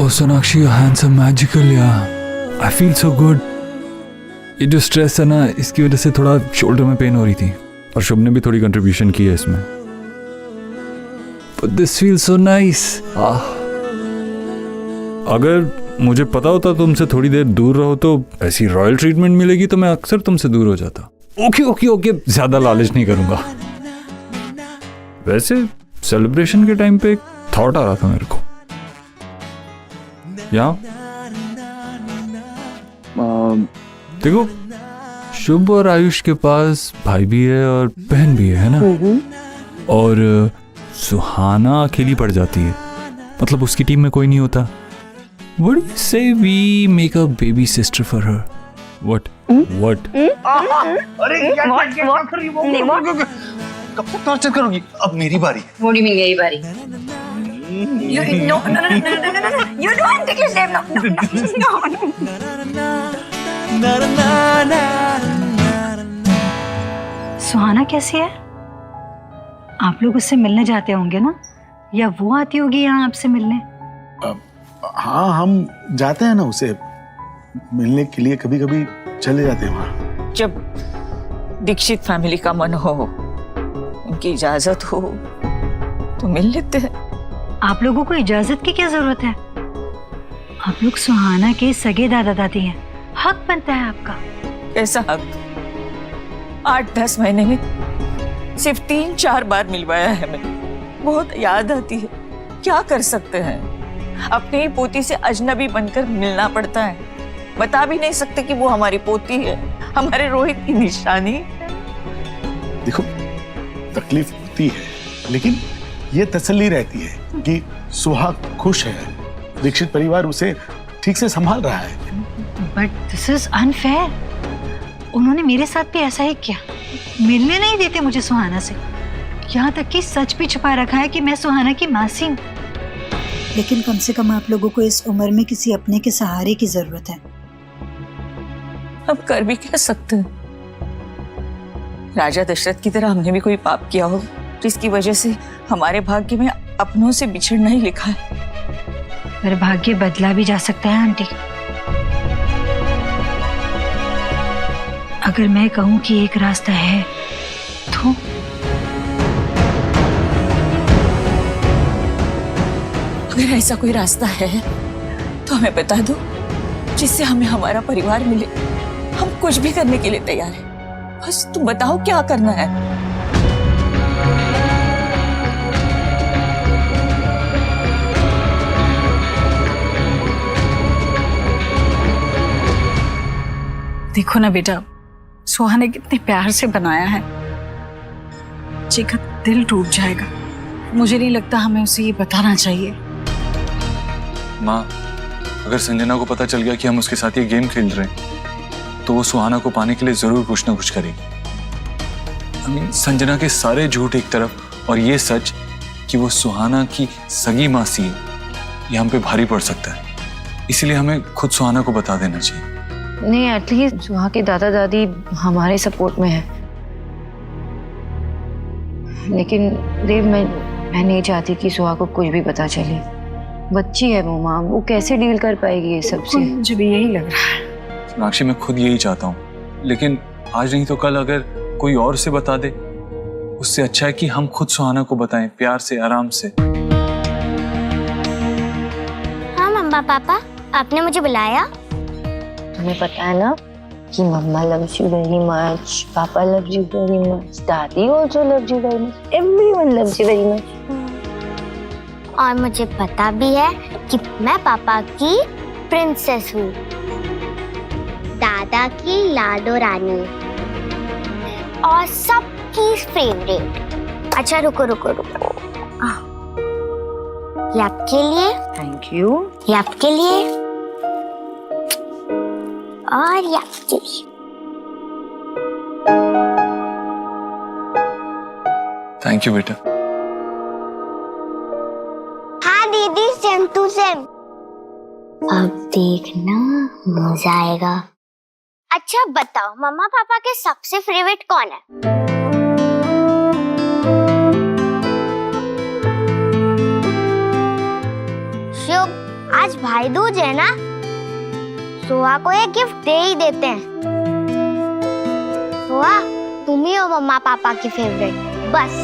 Oh Sonakshi, your hands are magical यार. I feel so good. ये जो stress है ना, इसकी वजह से थोड़ा शोल्डर में पेन हो रही थी और शुभ ने भी थोड़ी कंट्रीब्यूशन की है इसमें. But this feels so nice. अगर मुझे पता होता तुमसे थोड़ी देर दूर रहो तो ऐसी रॉयल ट्रीटमेंट मिलेगी तो मैं अक्सर तुमसे दूर हो जाता. ओके ओके ओके, ज्यादा लालच नहीं करूंगा. वैसे सेलिब्रेशन के टाइम पे एक थॉट आ रहा था मेरे को. या देखो, शुभ और आयुष के पास भाई भी है और बहन भी है ना. और सुहाना अकेली पड़ जाती है, मतलब उसकी टीम में कोई नहीं होता. What do you say we make a baby sister for her? What? What? अरे क्या कर रही हो? कब तक टॉर्चर करोगी? अब मेरी बारी. What do you mean मेरी बारी? No. You don't take your name. No. सुहाना कैसी है? आप लोग उससे मिलने जाते होंगे ना, या वो आती होगी यहाँ आपसे मिलने? हाँ, हम जाते हैं ना उसे मिलने के लिए, कभी कभी चले जाते हैं वहाँ. जब दीक्षित फैमिली का मन हो, उनकी इजाजत हो तो मिल लेते हैं. आप लोगों को इजाजत की क्या जरूरत है? आप लोग सुहाना के सगे दादा दादी हैं, हक बनता है आपका. ऐसा हक 8-10 महीने में सिर्फ 3-4 बार मिलवाया है. हमें बहुत याद आती है. क्या कर सकते हैं, अपनी ही पोती से अजनबी बनकर मिलना पड़ता है. बता भी नहीं सकते कि वो हमारी पोती है, हमारे रोहित की निशानी. देखो, तकलीफ होती है, लेकिन ये तसल्ली रहती है कि सुहाग खुश है, दीक्षित परिवार उसे ठीक से संभाल रहा है. But this is unfair. उन्होंने मेरे साथ भी ऐसा ही किया. मिलने नहीं देते मुझे सुहाना से, यहाँ तक कि सच भी छुपा रखा है कि मैं सुहाना की मासी हूँ. लेकिन कम से कम आप लोगों को इस उम्र में किसी अपने के सहारे की जरूरत है. अब कर भी क्या सकते हैं. राजा दशरथ की तरह हमने भी कोई पाप किया हो जिसकी वजह से हमारे भाग्य में अपनों से बिछड़ना ही लिखा है. पर भाग्य बदला भी जा सकता है आंटी. अगर मैं कहूँ कि एक रास्ता है तो अगर ऐसा कोई रास्ता है तो हमें बता दो, जिससे हमें हमारा परिवार मिले. हम कुछ भी करने के लिए तैयार हैं. बस तुम बताओ क्या करना है. देखो ना बेटा, सुहा ने कितने प्यार से बनाया है. जी का दिल टूट जाएगा. मुझे नहीं लगता हमें उसे ये बताना चाहिए. माँ, अगर संजना को पता चल गया कि हम उसके साथ ये गेम खेल रहे हैं तो वो सुहाना को पाने के लिए जरूर कुछ ना कुछ करेगी. संजना के सारे झूठ एक तरफ और ये सच कि वो सुहाना की सगी मासी है, ये हम पे भारी पड़ सकता है. इसीलिए हमें खुद सुहाना को बता देना चाहिए. नहीं, एटलीस्ट सुहा के दादा दादी हमारे सपोर्ट में है. लेकिन देव, मैं नहीं चाहती कि सुहा को कुछ भी पता चले. बच्ची है वो माँ, वो कैसे डील कर पाएगी ये सब से. मुझे भी यही लग रहा है. सोनाक्षी, मैं खुद यही चाहता हूँ, लेकिन आज नहीं तो कल अगर कोई और से बता दे, उससे अच्छा है कि हम खुद सुहाना को बताएं, प्यार से, आराम से. हाँ मम्मा पापा, आपने मुझे बुलाया. तुम्हें पता है ना कि मम्मा loves you very much, पापा loves you very much, दादी also loves you very much, everyone loves you very much. और मुझे पता भी है कि मैं पापा की प्रिंसेस हूँ, दादा की लाडो रानी और सबकी फेवरेट. अच्छा रुको. ये आपके लिए. Thank you. ये आपके लिए और ये आपके लिए. थैंक यू बेटा. हाँ दीदी, सेम टू सेम. अब देखना मजा आएगा. अच्छा बताओ, मम्मा पापा के सबसे फेवरेट कौन है? शुभ, आज भाई दूज है ना, सोहा को एक गिफ्ट दे ही देते हैं। सोहा, तुम ही हो मम्मा पापा की फेवरेट, बस।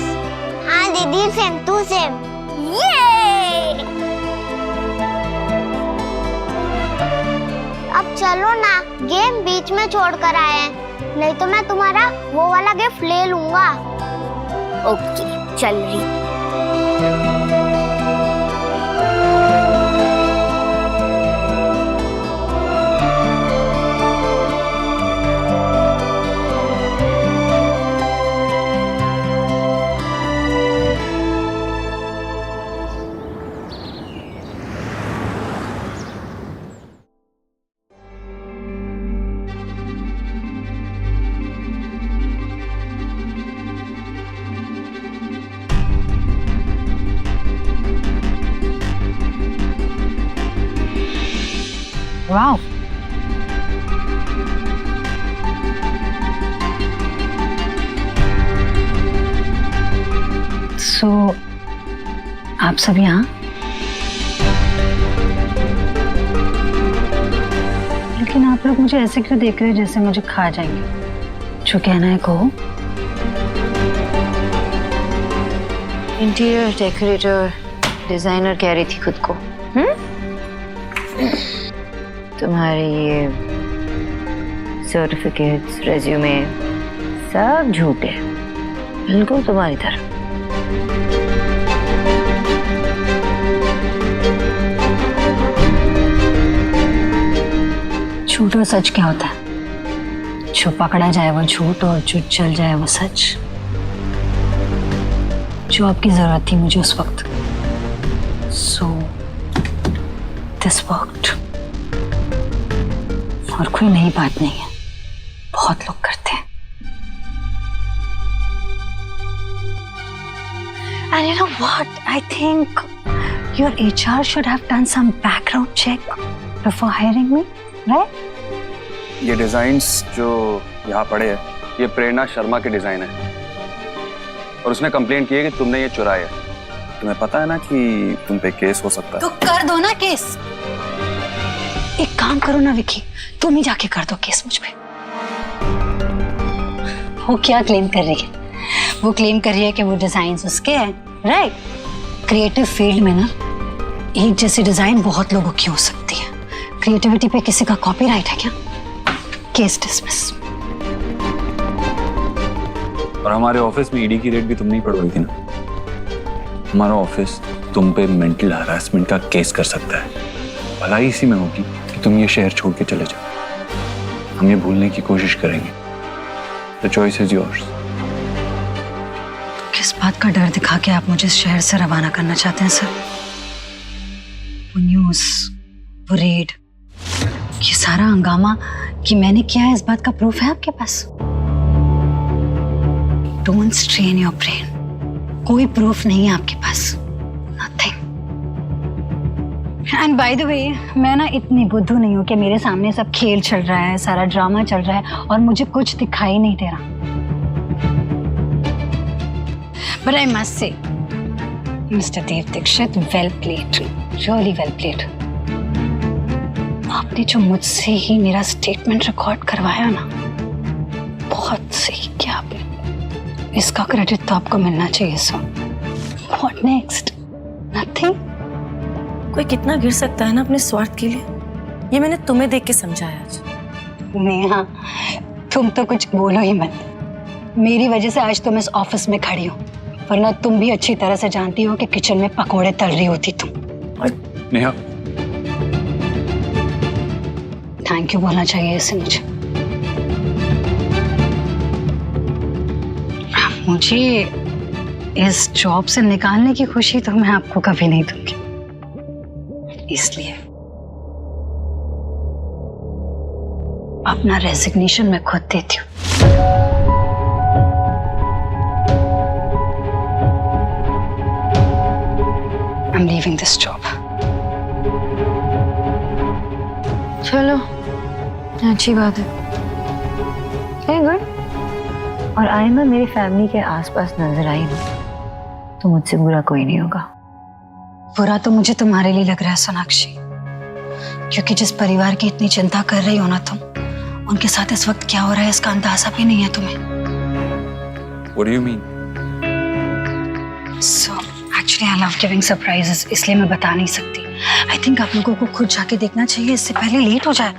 हाँ दीदी, सेम टू सेम। ये अब चलो ना, गेम बीच में छोड़ कर आए हैं, नहीं तो मैं तुम्हारा वो वाला गिफ्ट ले लूंगा। ओके, चल रही। वाह, सो आप सब यहाँ? लेकिन आप लोग मुझे ऐसे क्यों देख रहे हैं जैसे मुझे खा जाएंगे? जो कहना है कहो। इंटीरियर डेकोरेटर, डिजाइनर कह रही थी खुद को। तुम्हारे ये सर्टिफिकेट्स, रेज्यूमे सब झूठे, बिल्कुल तुम्हारी तरह। झूठ और सच क्या होता है? जो पकड़ा जाए वो झूठ और जो चल जाए वो सच। जो आपकी जरूरत थी मुझे उस वक्त, सो दिस वर्कड। और कोई नई बात नहीं है, बहुत लोग करते हैं। And you know what? I think your HR should have done some background check before hiring me, right? ये डिजाइन्स जो यहाँ पड़े हैं, ये प्रेरणा शर्मा के डिजाइन है, और उसने कंप्लेंट की है कि तुमने ये चुराए है। तुम्हें पता है ना कि तुम पे केस हो सकता है। तो कर दो ना केस। एक काम करो ना विकी, तुम ही जाके कर दो केस मुझ पे। वो क्या क्लेम कर रही है? वो क्लेम कर रही है कि वो डिजाइन्स उसके हैं, राइट? क्रिएटिव फील्ड में ना एक जैसी डिजाइन बहुत लोगों की हो सकती है। क्रिएटिविटी पे किसी का कॉपीराइट है क्या? Case dismiss. और हमारे ऑफिस में ईडी की रेड भी तुम नहीं पढ़ोगी थी ना। हमारा ऑफिस तुम पे मेंटल हरासमेंट का केस कर सकता है। भलाई इसी में होगी कि तुम ये शहर छोड़ के चले जाओ। हम ये भूलने की कोशिश करेंगे। The choice is yours. किस बात का डर दिखा के आप मुझे इस शहर से रवाना करना चाहते हैं सर? वो न्यूज़, वो रेड, ये सारा हंगामा कि मैंने किया है, इस बात का प्रूफ है आपके पास? Don't strain your brain. कोई प्रूफ नहीं है आपके पास। Nothing. And by the way, मैं ना इतनी बुद्धू नहीं हूँ कि मेरे सामने सब खेल चल रहा है, सारा ड्रामा चल रहा है और मुझे कुछ दिखाई नहीं दे रहा। But I must say, Mr. Dev Dixit, well played, really well played. आपने जो मुझसे ही मेरा स्टेटमेंट रिकॉर्ड करवाया ना, बहुत सही किया आपने। इसका क्रेडिट तो आपको मिलना चाहिए सर। What next? Nothing. कोई कितना गिर सकता है ना अपने स्वार्थ के लिए, ये मैंने तुम्हें देख के समझा है आज। नेहा, तुम तो कुछ बोलो ही मत। मेरी वजह से आज तुम इस ऑफिस में खड़ी हो, वरना तुम भी अच्छी तरह से जानती हो कि किचन में पकोड़े तल रही होती तुम। नेहा, थैंक यू बोलना चाहिए इसे मुझे। मुझे इस जॉब से निकालने की खुशी तो मैं आपको कभी नहीं दूंगी, इसलिए अपना रेजिग्नेशन मैं खुद देती हूँ। I'm leaving this job. चलो, अच्छी बात है। Very good. और आइंदा मेरी फैमिली के आसपास नजर आई ना, तो मुझसे बुरा कोई नहीं होगा। बुरा तो मुझे तुम्हारे लिए लग रहा है सोनाक्षी, क्योंकि जिस परिवार की इतनी चिंता कर रही हो ना तुम, उनके साथ इस वक्त क्या हो रहा है इसका अंदाजा भी नहीं है तुम्हें। What do you mean? So actually I love giving surprises, इसलिए मैं बता नहीं सकती। I think आप लोगों को खुद जाके देखना चाहिए, इससे पहले लेट हो जाए।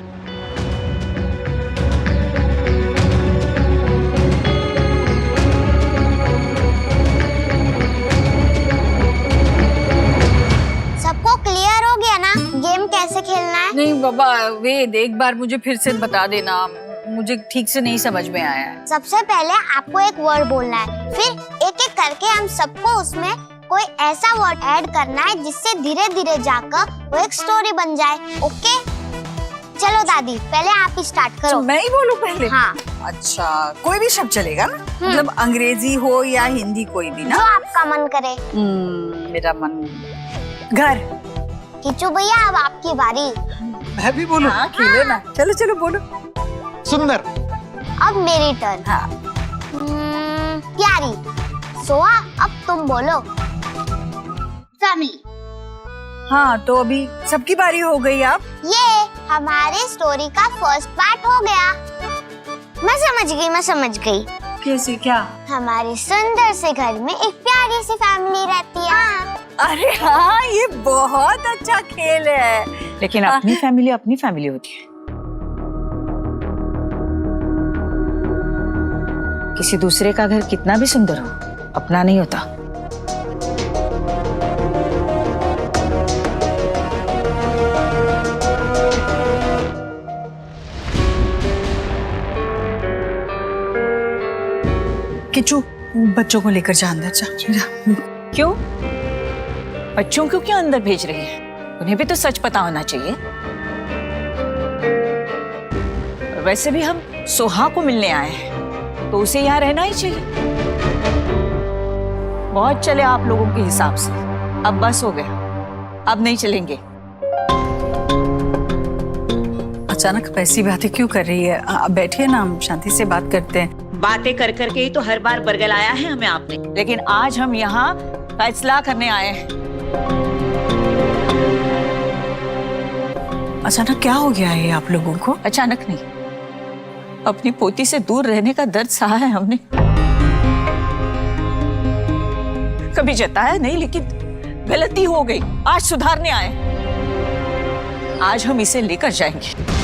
सबको क्लियर हो गया ना गेम कैसे खेलना है? नहीं बाबा, वेद एक बार मुझे फिर से बता देना, मुझे ठीक से नहीं समझ में आया है। सबसे पहले आपको एक वर्ड बोलना है, फिर एक एक करके हम सबको उसमें कोई ऐसा वर्ड ऐड करना है जिससे धीरे धीरे जाकर वो एक स्टोरी बन जाए। ओके चलो दादी, पहले आप ही स्टार्ट करो। मैं ही बोलूं पहले? हाँ। अच्छा, कोई भी शब्द चलेगा ना? मतलब अंग्रेजी हो या हिंदी, कोई भी ना? जो आपका मन करे। मेरा मन घर। किचू भैया अब आपकी बारी। मैं भी बोलूं? हाँ, खेलो ना। चलो चलो बोलो। सुंदर। अब मेरी टर्न। हाँ। प्यारी। सोहा अब तुम बोलो। फैमिली। हाँ, तो अभी सबकी बारी हो गई। आप ये हमारे स्टोरी का फर्स्ट पार्ट हो गया। मैं समझ गई। कैसे? क्या? हमारे सुंदर से घर में एक प्यारी सी फैमिली रहती है। अरे हाँ, ये बहुत अच्छा खेल है। लेकिन अपनी फैमिली होती है, किसी दूसरे का घर कितना भी सुंदर हो, अपना नहीं होता। किचू, बच्चों को लेकर जा अंदर जा। क्यों? बच्चों को क्यों अंदर भेज रही है? उन्हें भी तो सच पता होना चाहिए। वैसे भी हम सोहा को मिलने आए हैं, तो उसे यहाँ रहना ही चाहिए। बहुत चले आप लोगों के हिसाब से, अब बस हो गया, अब नहीं चलेंगे। अचानक ऐसी बातें क्यों कर रही है? आप बैठिए ना, हम शांति से बात करते हैं। बातें कर करके ही तो हर बार बरगलाया है हमें आपने, लेकिन आज हम यहाँ फैसला करने आए हैं। अचानक क्या हो गया है आप लोगों को? अचानक नहीं, अपनी पोती से दूर रहने का दर्द सहा है हमने। कभी जताया नहीं, लेकिन गलती हो गई, आज सुधारने आए। आज हम इसे लेकर जाएंगे।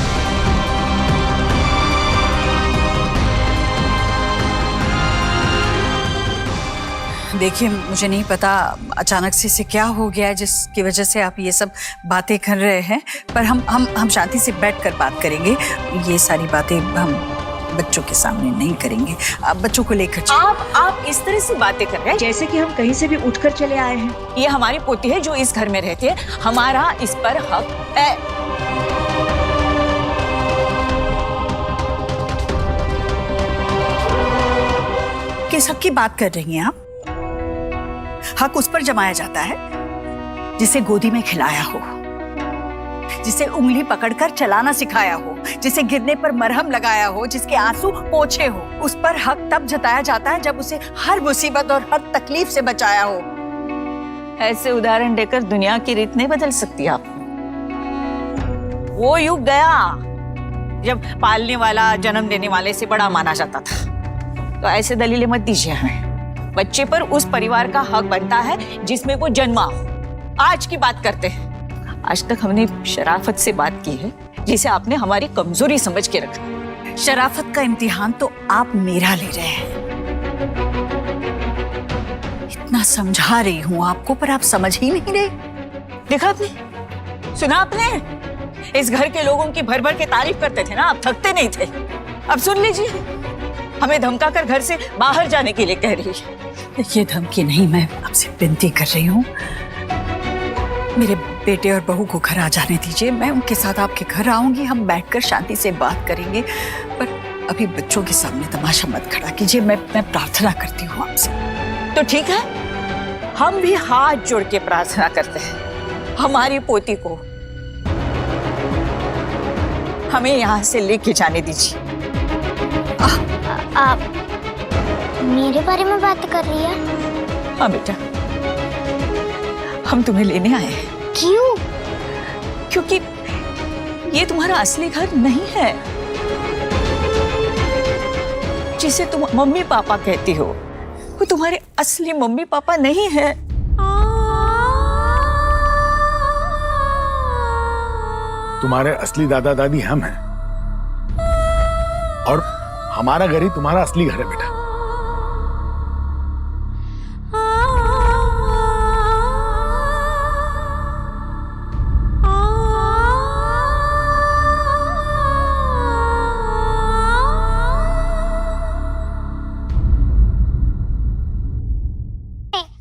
देखिए, मुझे नहीं पता अचानक से इसे क्या हो गया है जिसकी वजह से आप ये सब बातें कर रहे हैं, पर हम शांति से बैठकर बात करेंगे। ये सारी बातें हम बच्चों के सामने नहीं करेंगे। आप बच्चों को लेकर आप इस तरह से बातें कर रहे हैं जैसे कि हम कहीं से भी उठकर चले आए हैं। ये हमारी पोती है जो इस घर में रहती है, हमारा इस पर हक है। किस हक की बात कर रही हैं आप? हक उस पर जमाया जाता है जिसे गोदी में खिलाया हो, जिसे उंगली पकड़कर चलाना सिखाया हो, जिसे गिरने पर मरहम लगाया हो, जिसके आंसू पोंछे हो। उस पर हक तब जताया जाता है जब उसे हर मुसीबत और हर तकलीफ से बचाया हो। ऐसे उदाहरण देकर दुनिया की रीत नहीं बदल सकती आप। वो युग गया जब पालने वाला जन्म देने वाले से बड़ा माना जाता था। तो ऐसे दलीलें मत दीजिए हमें। बच्चे पर उस परिवार का हक बनता है जिसमें वो जन्मा हो। आज की बात करते हैं। आज तक हमने शराफत से बात की है, जिसे आपने हमारी कमजोरी समझ के रखा। शराफत का इम्तिहान तो आप मेरा ले रहे हैं। इतना समझा रही हूं आपको, पर आप समझ ही नहीं रहे। देखा आपने, सुना आपने? इस घर के लोगों की भर भर के तारीफ करते थे ना, आप थकते नहीं थे। अब सुन लीजिए, हमें धमकाकर घर से बाहर जाने के लिए कह रही है। ये धमकी नहीं, मैं आपसे विनती कर रही हूँ। मेरे बेटे और बहू को घर आ जाने दीजिए। मैं उनके साथ आपके घर आऊंगी, हम बैठकर शांति से बात करेंगे। पर अभी बच्चों के सामने तमाशा मत खड़ा कीजिए। मैं प्रार्थना करती हूँ आपसे। तो ठीक है, हम भी हाथ जोड़ के प्रार्थना करते हैं। हमारी पोती को हमें यहाँ से लेके जाने दीजिए। आप मेरे बारे में बात कर रही है? हाँ बेटा, हम तुम्हें लेने आए हैं। क्यों? क्योंकि ये तुम्हारा असली घर नहीं है। जिसे तुम मम्मी पापा कहती हो वो तुम्हारे असली मम्मी पापा नहीं है। तुम्हारे असली दादा दादी हम हैं और हमारा घर ही तुम्हारा असली घर है बेटा।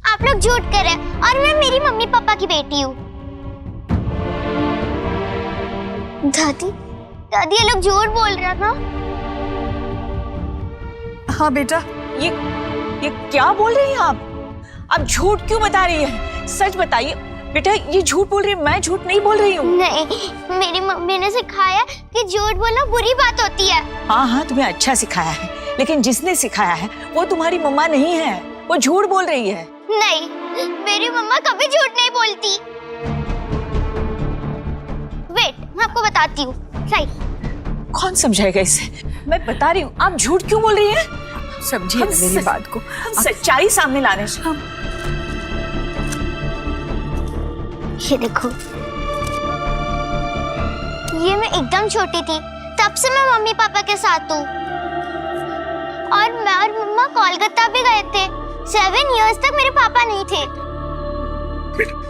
आप लोग झूठ कर रहे हैं और मैं मेरी मम्मी पापा की बेटी हूँ। दादी दादी ये लोग झूठ बोल रहे ना। हाँ बेटा, ये क्या बोल रही हैं आप झूठ क्यों बता रही हैं? सच बताइए बेटा, ये झूठ बोल रही है, मैं झूठ नहीं बोल रही हूँ। नहीं, मेरी मम्मी ने सिखाया कि झूठ बोलना बुरी बात होती है। हाँ हाँ, तुम्हें अच्छा सिखाया है, लेकिन जिसने सिखाया है वो तुम्हारी मम्मा नहीं है, वो झूठ बोल रही है। नहीं, मेरी मम्मा कभी झूठ नहीं बोलती। वेट, मैं आपको बताती हूँ। राइट। कौन समझाएगा इसे? मैं बता रही हूँ, आप झूठ क्यों बोल रही हैं? समझिए मेरी बात को। सच्चाई सामने लाने से। ये देखो, ये मैं एकदम छोटी थी तब से मैं मम्मी पापा के साथ हूँ और मैं और मम्मा कोलकाता भी गए थे। 7 इयर्स तक मेरे पापा नहीं थे।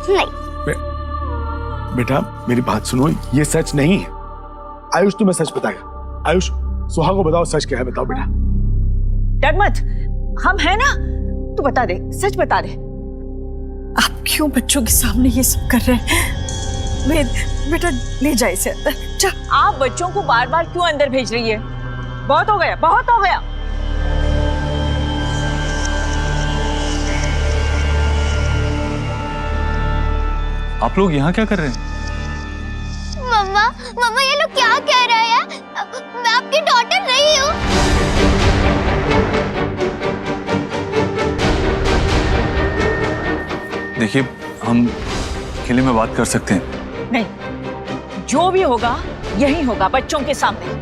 नहीं बेटा मेरी बात सुनो, ये सच नहीं है। आयुष तुम्हें सच बताएगा। आयुष, सुहा को बताओ सच क्या है, बताओ बेटा। डर मत, हम हैं ना, तू बता दे, सच बता दे। आप क्यों बच्चों के सामने ये सब कर रहे हैं? बेटा ले जाए इसे अंदर। जा। आप बच्चों को बार बार क्यों अंदर भेज रही है? बहुत हो गया, बहुत हो गया। आप लोग यहाँ क्या कर रहे हैं? मम्मा ये लोग क्या कह रहे हैं? मैं आपकी डॉटर नहीं हूँ। देखिए, हम अकेले में बात कर सकते हैं। नहीं, जो भी होगा यही होगा, बच्चों के सामने।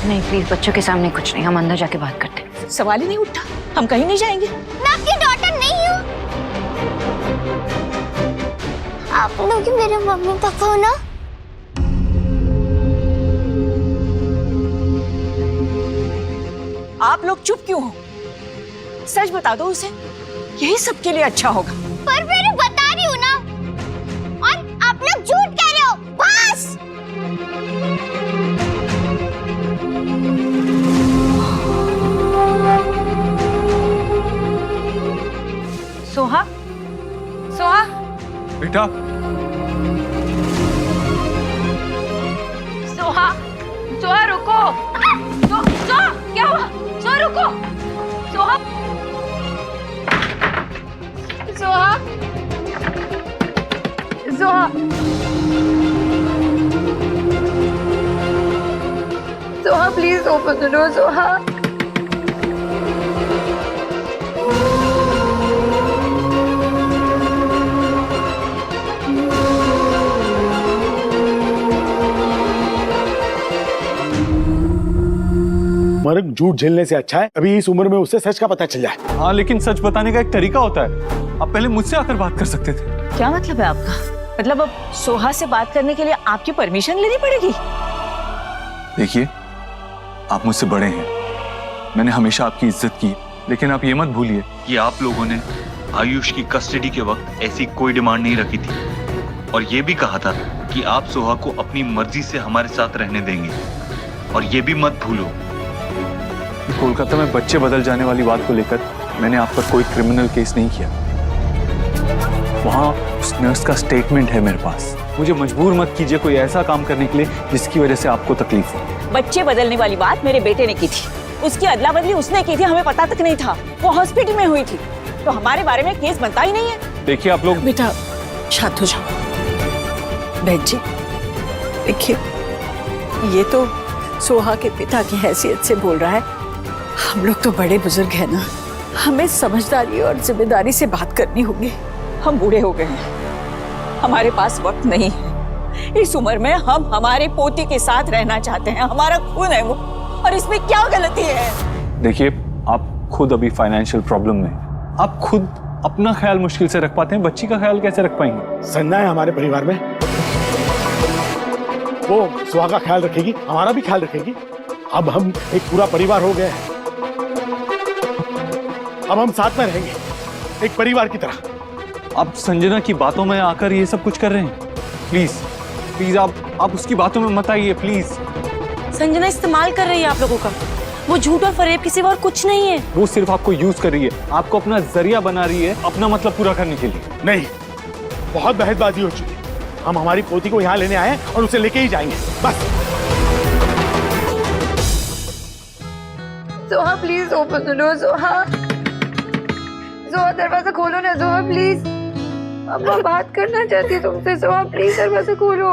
नहीं प्लीज, बच्चों के सामने कुछ नहीं, हम अंदर जाके बात करते हैं। सवाल ही नहीं उठा, हम कहीं नहीं जाएंगे। मैं आपकी डॉटर नहीं हूँ। आप लोग ही मेरे मम्मी पापा हो ना? आप लोग चुप क्यों हो? सच बता दो उसे, यही सबके लिए अच्छा होगा। पर मैं बता रही हूँ ना, और आप लोग झूठ कह रहे हो। बस। सोहा, सोहा, बेटा, सोहा, सोहा रुको। सोहा, क्या हुआ? सोहा रुको। Soha, Soha, Soha, Soha please open the door. Soha, मर्ग झूठ झेलने से अच्छा है अभी इस उम्र में उससे सच का पता चल जाए। हाँ, लेकिन सच बताने का एक तरीका होता है। आप पहले मुझसे आकर बात कर सकते थे। क्या मतलब है आपका? मतलब अब सोहा से बात करने के लिए आपकी परमिशन लेनी पड़ेगी? देखिए, आप मुझसे बड़े हैं, मैंने हमेशा आपकी इज्जत की, लेकिन आप ये मत भूलिए कि आप लोगों ने आयुष की कस्टडी के वक्त ऐसी कोई डिमांड नहीं रखी थी और ये भी कहा था कि आप सोहा को अपनी मर्जी से हमारे साथ रहने देंगे। और ये भी मत भूलो कि कोलकाता में बच्चे बदल जाने वाली बात को लेकर मैंने आप पर कोई क्रिमिनल केस नहीं किया। वहाँ उस नर्स का स्टेटमेंट है मेरे पास। मुझे मजबूर मत कीजिए कोई ऐसा काम करने के लिए जिसकी वजह से आपको तकलीफ हो। बच्चे बदलने वाली बात मेरे बेटे ने की थी, उसकी अदला बदली उसने की थी, हमें पता तक नहीं था। वो हॉस्पिटल में हुई थी, तो हमारे बारे में केस बनता ही नहीं है। देखिए आप लोग, बेटा शांत हो जाओ। बहन जी देखिए, ये तो सोहा के पिता की हैसियत से बोल रहा है। हम लोग तो बड़े बुजुर्ग हैं ना, हमें समझदारी और जिम्मेदारी से बात करनी होगी। हम बूढ़े हो गए हैं, हमारे पास वक्त नहीं है। इस उम्र में हम हमारे पोती के साथ रहना चाहते हैं, हमारा खून है वो, और इसमें क्या गलती है? देखिए, आप खुद अभी फाइनेंशियल प्रॉब्लम में, आप खुद अपना ख्याल मुश्किल से रख पाते हैं, बच्ची का ख्याल कैसे रख पाएंगे? संजना है हमारे परिवार में, वो सुहा का ख्याल रखेगी, हमारा भी ख्याल रखेगी। अब हम एक पूरा परिवार हो गए हैं, अब हम साथ में रहेंगे एक परिवार की तरह। आप संजना की बातों में आकर ये सब कुछ कर रहे हैं? प्लीज प्लीज आप उसकी बातों में मत आइए प्लीज। संजना इस्तेमाल कर रही है आप लोगों का, वो झूठ और फरेब के सिवा और कुछ नहीं है। वो सिर्फ आपको यूज कर रही है, आपको अपना जरिया बना रही है, अपना मतलब पूरा करने के लिए। नहीं, बहुत बहसबाजी हो चुकी है। हम हमारी पोती को यहाँ लेने आए हैं और उसे लेके ही जाएंगे, बस। Soha please open the door. Soha, Soha दरवाजा खोलो ना। सोहा प्लीज, अम्मा बात करना चाहती है तुमसे। सोहा प्लीज दरवाजा खोलो।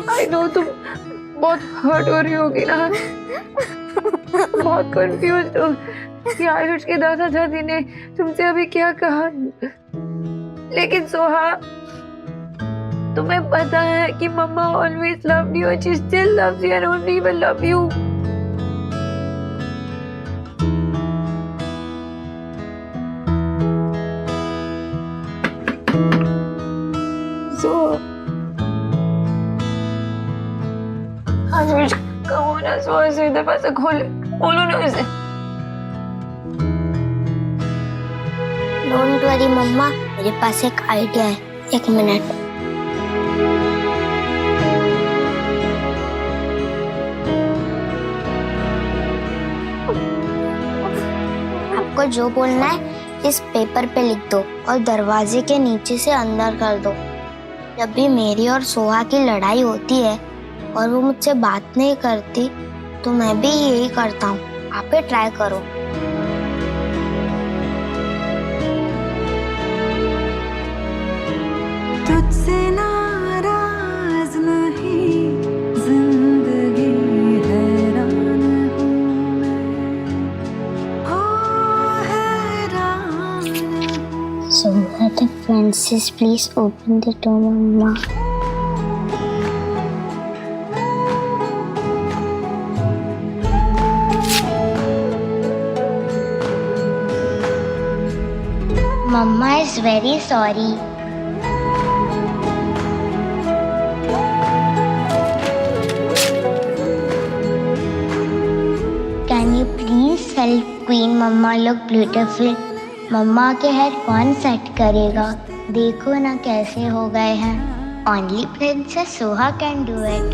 आई नो तुम बहुत हर्ट हो रही होगी ना, बहुत कंफ्यूज हो कि आयुष के दादा दादी ने तुमसे अभी क्या कहा। लेकिन सोहा, तुम्हें पता है कि मम्मा always loved you and she still loves you and only will love you. Ayush, कहो ना सोहा से दरवाजा खोलो ना उसे। डोंट वरी मम्मा, मेरे पास एक आइडिया है, एक मिनट। आपको जो बोलना है इस पेपर पे लिख दो और दरवाजे के नीचे से अंदर कर दो। जब भी मेरी और सोहा की लड़ाई होती है और वो मुझसे बात नहीं करती तो मैं भी यही करता हूँ। आप ही ट्राई करो। तुझसे नाराज नहीं, जिंदगी हैरान हूँ मैं, हो हैरान। So that Francis, please open the door, Mama. Mama is very sorry. Can you please help Queen Mama look beautiful? मम्मा के हेयर कौन सेट करेगा? देखो ना कैसे हो गए हैं। Only Princess Soha can do it.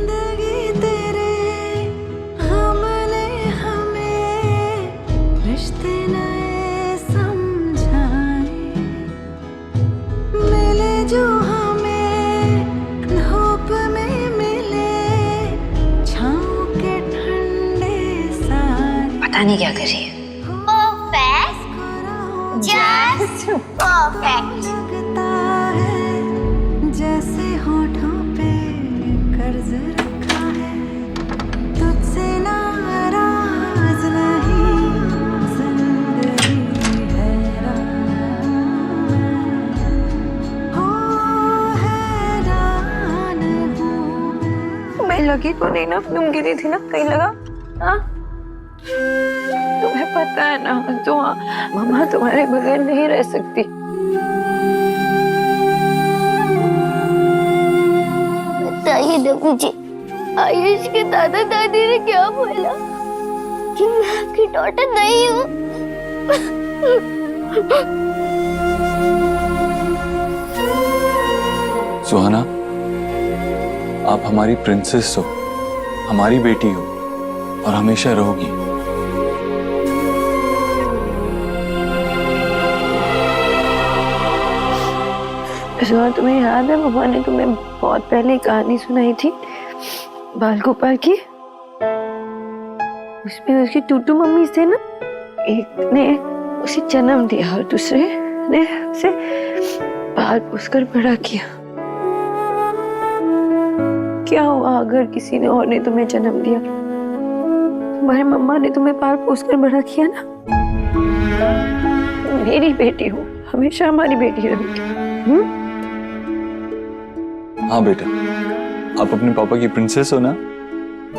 पता नहीं क्या कर रही है। Just perfect. जैसे होठों पे कर्ज रखा है, तुझसे नाराज नहीं, जिंदगी हैरान हो, हैरान हूँ मैं। लगी तो नहीं ना, तुम गिरी थी ना, कहीं लगा? हाँ, तुम्हें पता है ना तो मम्मा तुम्हारे बगैर नहीं रह सकती। बताइए ना मुझे, आयुष के दादा दादी ने क्या बोला कि मैं आपकी डॉटर नहीं हूँ? सुहाना, आप हमारी प्रिंसेस हो, हमारी बेटी हो और हमेशा रहोगी। सुहा, तुम्हें याद है मम्मा ने तुम्हें बहुत पहले कहानी सुनाई थी बाल गोपाल की? उसमें उसकी टूटू मम्मी थे ना, एक ने उसे जन्म दिया और दूसरे ने उसे पाल पोसकर बड़ा किया। क्या हुआ अगर किसी ने और ने तुम्हें जन्म दिया? तुम्हारी मम्मा ने तुम्हें पाल पोसकर बड़ा किया ना। मेरी बेटी हो, हमेशा हमारी बेटी रहोगी। हाँ बेटा, आप अपने पापा की प्रिंसेस हो ना,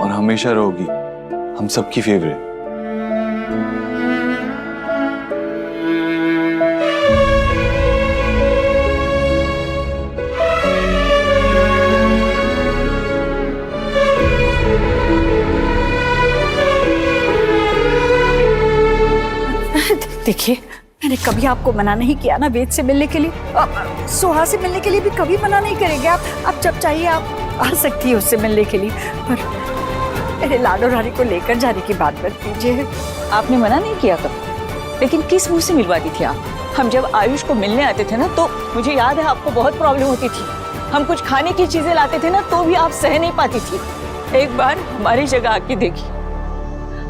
और हमेशा रहोगी हम सबकी फेवरेट। देखिए, मैंने कभी आपको मना नहीं किया ना वेद से मिलने के लिए, सुहा से मिलने के लिए भी कभी मना नहीं करेंगे। आप जब चाहिए आप आ सकती है उससे मिलने के लिए, पर मेरे लाडो रानी को लेकर जाने की बात मत कीजिए। आपने मना नहीं किया कभी, लेकिन किस मुंह से मिलवाती थी आप? हम जब आयुष को मिलने आते थे ना, तो मुझे याद है आपको बहुत प्रॉब्लम होती थी। हम कुछ खाने की चीजें लाते थे ना, तो भी आप सह नहीं पाती थी। एक बार हमारी जगह आके देखी,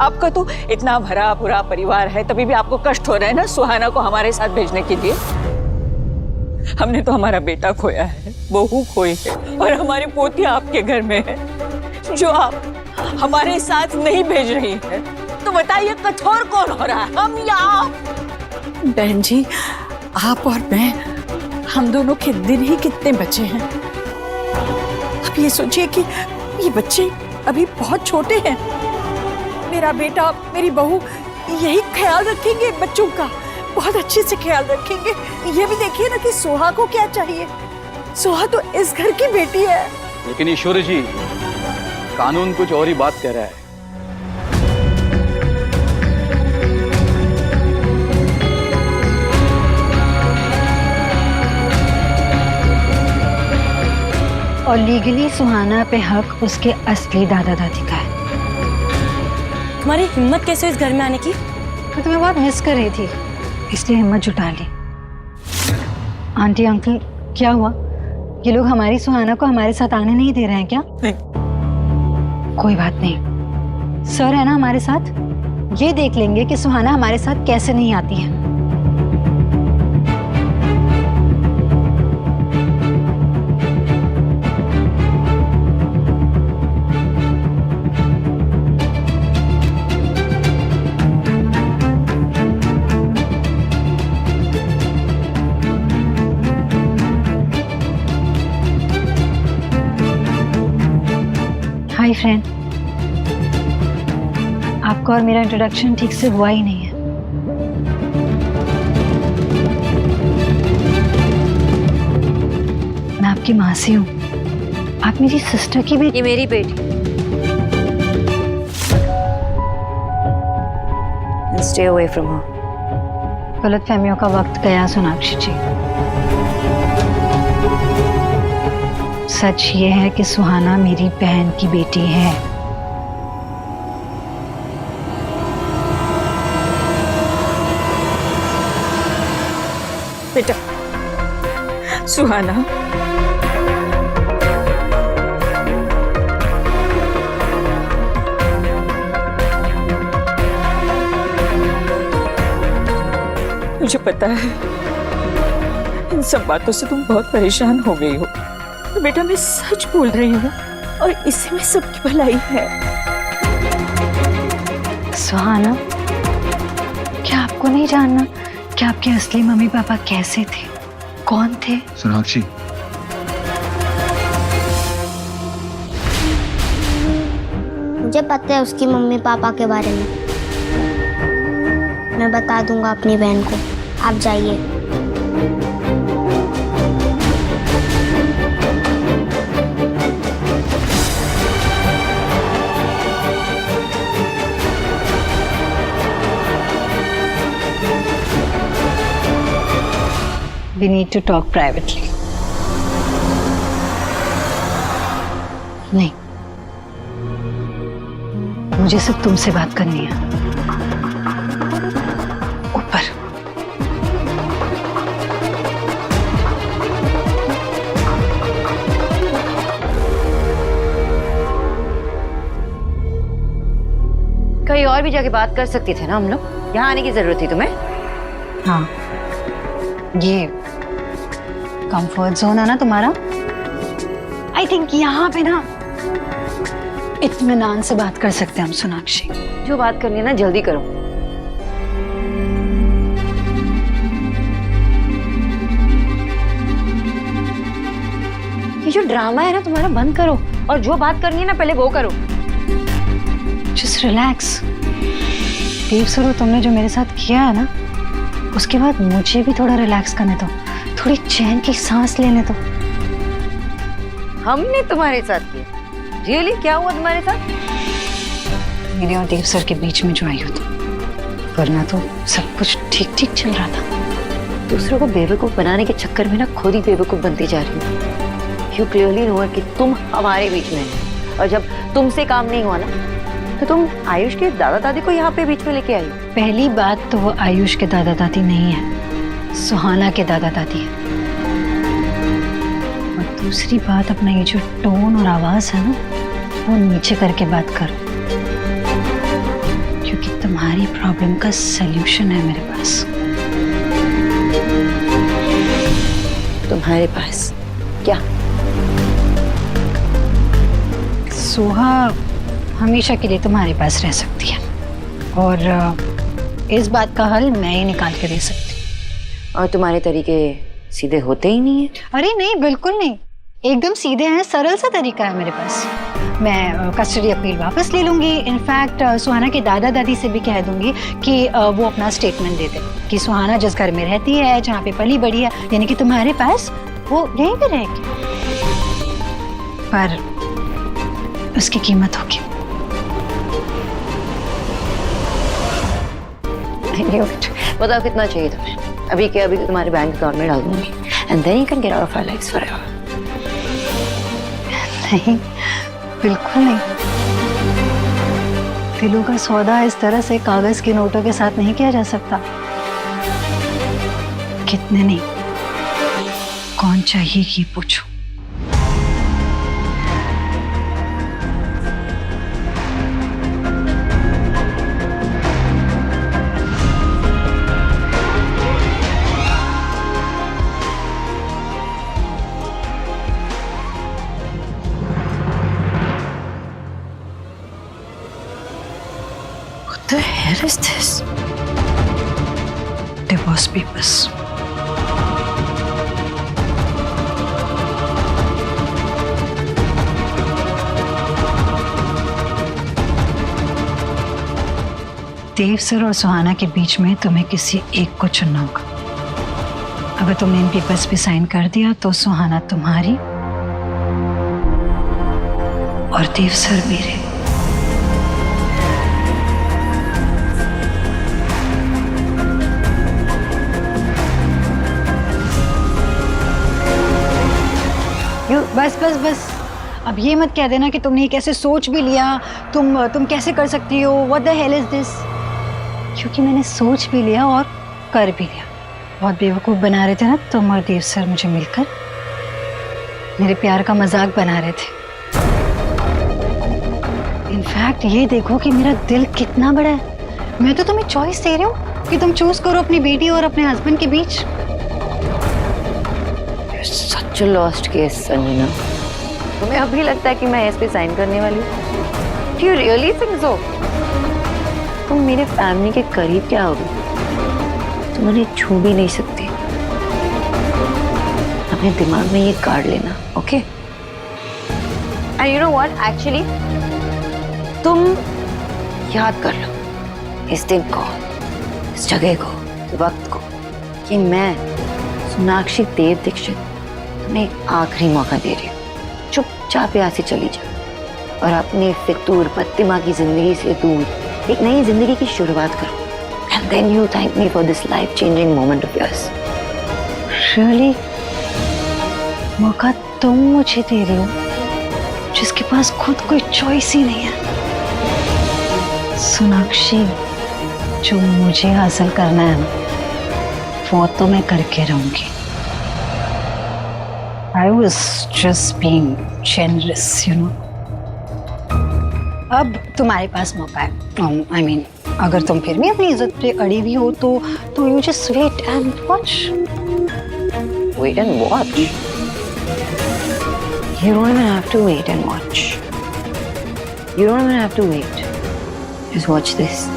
आपका तो इतना भरा पूरा परिवार है, तभी भी आपको कष्ट हो रहा है ना सुहाना को हमारे साथ भेजने के लिए। हमने तो हमारा बेटा खोया है, बहू खोई है, और हमारी पोती आपके घर में है, जो आप हमारे साथ नहीं भेज रही है। तो बताइए कठोर कौन हो रहा है, हम या आप? बहन जी, आप और मैं, हम दोनों के दिन ही कितने बचे हैं। आप ये सोचिए कि ये बच्चे अभी बहुत छोटे हैं। मेरा बेटा, मेरी बहू यही ख्याल रखेंगे बच्चों का, बहुत अच्छे से ख्याल रखेंगे। ये भी देखिए ना कि सुहा को क्या चाहिए। सुहा तो इस घर की बेटी है। लेकिन ईश्वरी जी, कानून कुछ और ही बात कह रहा है। और लीगली सुहाना पे हक उसके असली दादा दादी का है। तुम्हारी हिम्मत कैसे इस घर में आने की? मैं तुम्हें बहुत मिस कर रही थी, इसलिए हिम्मत जुटा ली। आंटी अंकल, क्या हुआ? ये लोग हमारी सुहाना को हमारे साथ आने नहीं दे रहे हैं क्या? नहीं। कोई बात नहीं, सर है ना हमारे साथ, ये देख लेंगे कि सुहाना हमारे साथ कैसे नहीं आती है। हाय फ्रेंड, आपका और मेरा इंट्रोडक्शन ठीक से हुआ ही नहीं है। मैं आपकी मासी हूँ, आप मेरी सिस्टर की बेटी। ये मेरी बेटी। Stay away from her. गलतफहमियों का वक्त गया सोनाक्षी जी। सच ये है कि सुहाना मेरी बहन की बेटी है। बेटा सुहाना, मुझे पता है इन सब बातों से तुम बहुत परेशान हो गई हो। तो बेटा मैं सच बोल रही हूँ, और इसी में सबकी भलाई है। सुहाना, क्या आपको नहीं जानना कि आपके असली मम्मी पापा कैसे थे, कौन थे? सोनाक्षी, मुझे पता है उसकी मम्मी पापा के बारे में। मैं बता दूंगा अपनी बहन को, आप जाइए। We need to talk privately. नहीं, मुझे सिर्फ तुमसे बात करनी है। ऊपर। कहीं और भी जाके बात कर सकते थे ना हम लोग, यहाँ आने की जरूरत थी तुम्हें? हाँ, ये कंफर्ट जोन है ना तुम्हारा। आई थिंक यहाँ पे ना इत्मीनान से बात कर सकते हैं हम सोनाक्षी। जो बात करनी है ना जल्दी करो। ये जो ड्रामा है ना तुम्हारा बंद करो, और जो बात करनी है ना पहले वो करो। Just relax. देव सर, तुमने जो मेरे साथ किया है ना, उसके बाद मुझे भी थोड़ा रिलैक्स करने दो, थोड़ी चैन की सांस लेने दो। हमने तुम्हारे साथ किया? रियली क्या हुआ तुम्हारे साथ? मेरे और देव सर के बीच में जो आई हो तुम, वरना तो सब कुछ ठीक ठीक चल रहा था। दूसरों को बेवकूफ बनाने के चक्कर में ना खुद ही बेवकूफ बनती जा रही हो। यू क्लियरली नो कि तुम हमारे बीच में है, और जब तुमसे काम नहीं हुआ ना तो तुम आयुष के दादा दादी को यहाँ पे बीच में लेके आई। पहली बात तो वो आयुष के दादा दादी नहीं है, सुहाना के दादा दादी है। और दूसरी बात, अपना ये जो टोन और आवाज है ना, वो नीचे करके बात करो, क्योंकि तुम्हारी प्रॉब्लम का सलूशन है मेरे पास। तुम्हारे पास क्या? सुहा हमेशा के लिए तुम्हारे पास रह सकती है, और इस बात का हल मैं ही निकाल के दे सकती हूँ। और तुम्हारे तरीके सीधे होते ही नहीं है। अरे नहीं, बिल्कुल नहीं, एकदम सीधे हैं, सरल सा तरीका है मेरे पास। मैं कस्टडी अपील वापस ले लूंगी। इनफैक्ट सुहाना के दादा दादी से भी कह दूंगी कि वो अपना स्टेटमेंट दे दे कि सुहाना जिस घर में रहती है, जहाँ पे पली बड़ी है, यानी कि तुम्हारे पास, वो यहीं पे रहेगी। पर उसकी कीमत होगी। बताओ कितना चाहिए तुम्हें? अभी के अभी तुम्हारे बैंक अकाउंट में डाल दूंगी, and then you can get out of our lives forever. नहीं, बिल्कुल नहीं। दिलों का सौदा इस तरह से कागज के नोटों के साथ नहीं किया जा सकता। कितने नहीं, कौन चाहिए ये पूछो। What the hell is this? Divorce papers. Dev sir और सुहाना के बीच में तुम्हें किसी एक को चुनना होगा। अगर तुमने इन पेपर्स पे साइन कर दिया तो सुहाना तुम्हारी और देव सर मेरे। बस बस बस, अब ये मत कह देना कि तुमने ये कैसे सोच भी लिया, तुम कैसे कर सकती हो। What the hell is this? क्योंकि मैंने सोच भी लिया और कर भी लिया। बहुत बेवकूफ़ बना रहे थे ना तुम और देव सर मुझे मिलकर, मेरे प्यार का मजाक बना रहे थे। इनफैक्ट ये देखो कि मेरा दिल कितना बड़ा है। मैं तो तुम्हें चॉइस दे रही हूँ कि तुम चूज करो अपनी बेटी और अपने हस्बैंड के बीच। Such a lost case, Sanjana. तुम्हें अभी लगता है कि मैं इस पे साइन करने वाली हूँ? Do you really think so? तुम मेरे फैमिली के करीब क्या होगी? तुम उन्हें छू भी नहीं सकती। अपने दिमाग में ये गाड़ लेना, okay? And you know what? Actually, तुम याद कर लो इस दिन को, इस जगह को, वक्त को, कि मैं सोनाक्षी देव दीक्षित तुम्हें एक आखिरी मौका दे रही हूँ। चुपचाप यहाँ से चली जाओ और अपनी फितूर पत्तिमा की जिंदगी से दूर एक नई जिंदगी की शुरुआत करो। And then you thank me for this life-changing moment of yours. Really? मौका तुम मुझे दे रही हो जिसके पास खुद कोई चॉइस ही नहीं है। सोनाक्षी, जो मुझे हासिल करना है ना, वो तो मैं करके रहूंगी। I was just being generous, you know. अब तुम्हारे पास मौका है। I mean, अगर तुम फिर भी अपनी इज्जत पे अड़ी हुई हो तो you just wait and watch. Wait and watch? You don't even have to wait and watch. You don't even have to wait. Just watch this.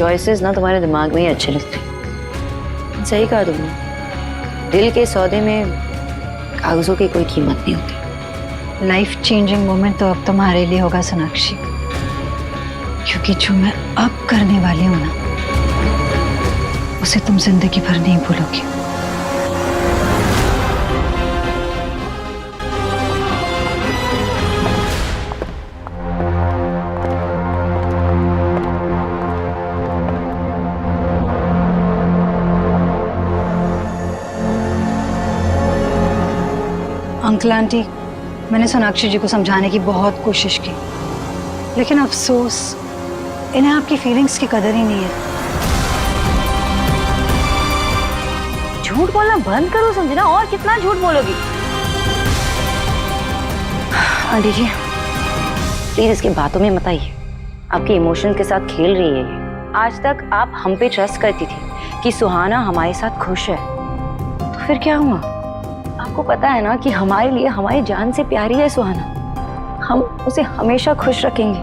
Choices ना तुम्हारे दिमाग में ही अच्छे लगते। सही कहा तुमने, दिल के सौदे में कागजों की कोई कीमत नहीं होती। लाइफ चेंजिंग मोमेंट तो अब तुम्हारे लिए होगा सोनाक्षी, क्योंकि जो मैं अब करने वाली हूँ ना, उसे तुम जिंदगी भर नहीं भूलोगी। अंकल आंटी, मैंने सोनाक्षी जी को समझाने की बहुत कोशिश की, लेकिन अफसोस इन्हें आपकी फीलिंग्स की कदर ही नहीं है। झूठ बोलना बंद करो संजना, और कितना झूठ बोलोगी। आंटी जी प्लीज इसकी बातों में मत आइए, आपके इमोशंस के साथ खेल रही है ये। आज तक आप हम पे ट्रस्ट करती थी कि सुहाना हमारे साथ खुश है, तो फिर क्या हुआ? आपको पता है ना कि हमारे लिए हमारी जान से प्यारी है सुहाना, हम उसे हमेशा खुश रखेंगे।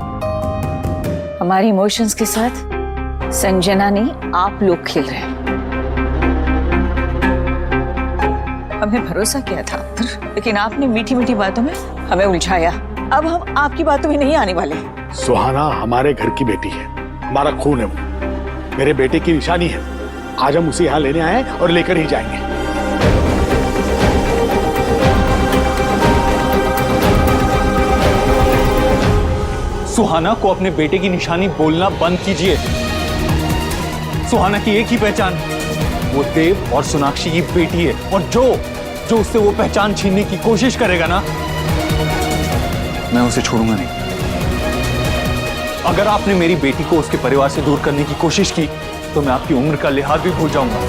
हमारी इमोशंस के साथ संजना नहीं, आप लोग खेल रहे हैं। हमें भरोसा किया था आप पर, लेकिन आपने मीठी मीठी बातों में हमें उलझाया। अब हम आपकी बातों में नहीं आने वाले। सुहाना हमारे घर की बेटी है, हमारा खून है वो, मेरे बेटे की निशानी है। आज हम उसे यहाँ लेने आए और लेकर ही जाएंगे। सुहाना को अपने बेटे की निशानी बोलना बंद कीजिए। सुहाना की एक ही पहचान, वो देव और सोनाक्षी की बेटी है, और जो उससे वो पहचान छीनने की कोशिश करेगा ना, मैं उसे छोड़ूंगा नहीं। अगर आपने मेरी बेटी को उसके परिवार से दूर करने की कोशिश की, तो मैं आपकी उम्र का लिहाज भी भूल जाऊंगा।